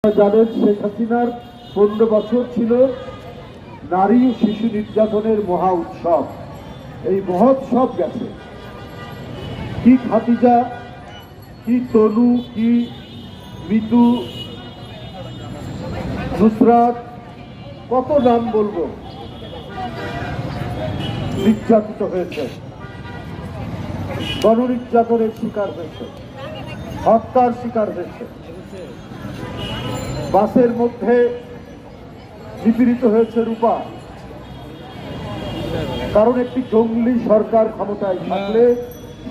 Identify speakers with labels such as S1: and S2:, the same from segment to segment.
S1: জানেন শেখ হাসিনার 15 বছর ছিল নারী ও শিশু নির্যাতনের মহা উৎসব। এই মহোৎসব গেছে। কি খাদিজা, কি তনু, কি মিতু, নুসরাত, কত নাম বলবো, নির্যাতিত হয়েছে, গণনির্যাতনের শিকার হয়েছে, হত্যার শিকার হয়েছে, বাসের মধ্যে নিপীড়িত হয়েছে রূপা। কারণ একটি জঙ্গলি সরকার ক্ষমতায় থাকলে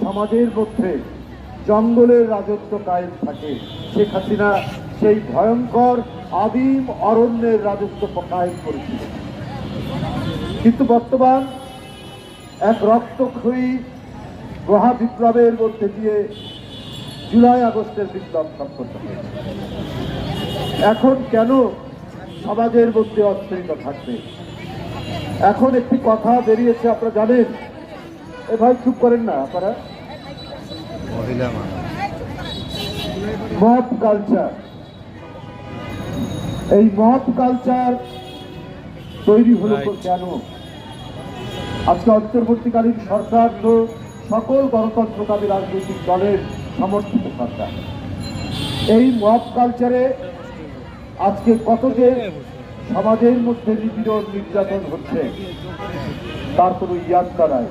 S1: সমাজের মধ্যে জঙ্গলের রাজত্ব কায়েম থাকে। শেখ হাসিনা সেই ভয়ঙ্কর আদিম অরণ্যের রাজত্ব কায়েম করেছিল। কিন্তু বর্তমান এক রক্তক্ষয়ী মহা বিপ্লবের মধ্যে দিয়ে জুলাই আগস্টের বিপ্লব সম্পন্ন হয়েছে। এখন কেন সমাজের মধ্যে অস্থিরতা থাকবে? এখন একটি কথা বেরিয়েছে, আপনারা জানেন। এ ভাই চুপ করেন না আপনারা। মব কালচার, এই মব কালচার তৈরি হলো কেন? আজকে অন্তর্বর্তীকালীন সরকার তো সকল গণতন্ত্রকামী রাজনৈতিক দলের সমর্থিত সরকার। এই মব কালচারে আজকে কত যে সমাজের মধ্যে নিপীড়ন নির্যাতন হচ্ছে তার কোনো ইয়াত্তা নাই।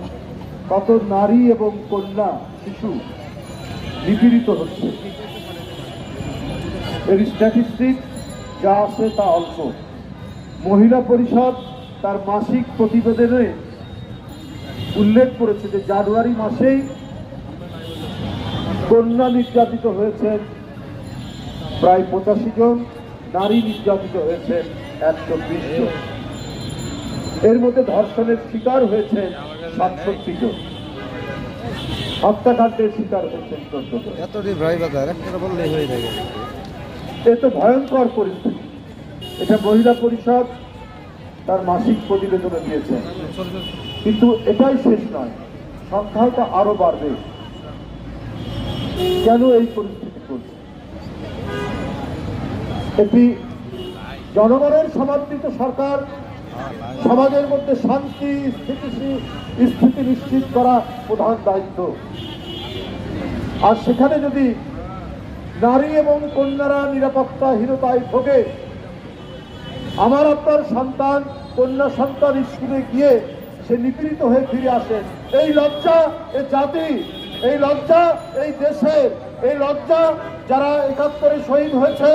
S1: কত নারী এবং কন্যা শিশু নিপীড়িত হচ্ছে, এর স্ট্যাটিস্টিক যা আছে তা অল্প। মহিলা পরিষদ তার মাসিক প্রতিবেদনে উল্লেখ করেছে যে জানুয়ারি মাসেই কন্যা নির্যাতিত হয়েছেন প্রায় 85 জন, নারী নির্যাতিত হয়েছে 120 জন। এর মধ্যে ধর্ষণের শিকার হয়েছে 67 জন, হত্যাকাণ্ডের শিকার হয়েছে 14 জন। এত ভয়ঙ্কর পরিস্থিতি। এটা মহিলা পরিষদ তার মাসিক প্রতিবেদনে দিয়েছে। কিন্তু এটাই শেষ নয়, সংখ্যাটা আরো বাড়বে। কেন এই পরিস্থিতি চলছে? এটি জনগণের সমর্থিত সরকার, সমাজের মধ্যে শান্তি স্থিতি নিশ্চিত করা প্রধান দায়িত্ব। আর সেখানে যদি নারী এবং কন্যারা নিরাপত্তাহীনতায় ভোগে, আমার আপনার সন্তান, কন্যা সন্তান স্কুলে গিয়ে সে নিপীড়িত হয়ে ফিরে আসে, এই লজ্জা এ জাতি, এই লজ্জা এই দেশের, এই লজ্জা যারা 71-এ শহীদ হয়েছে।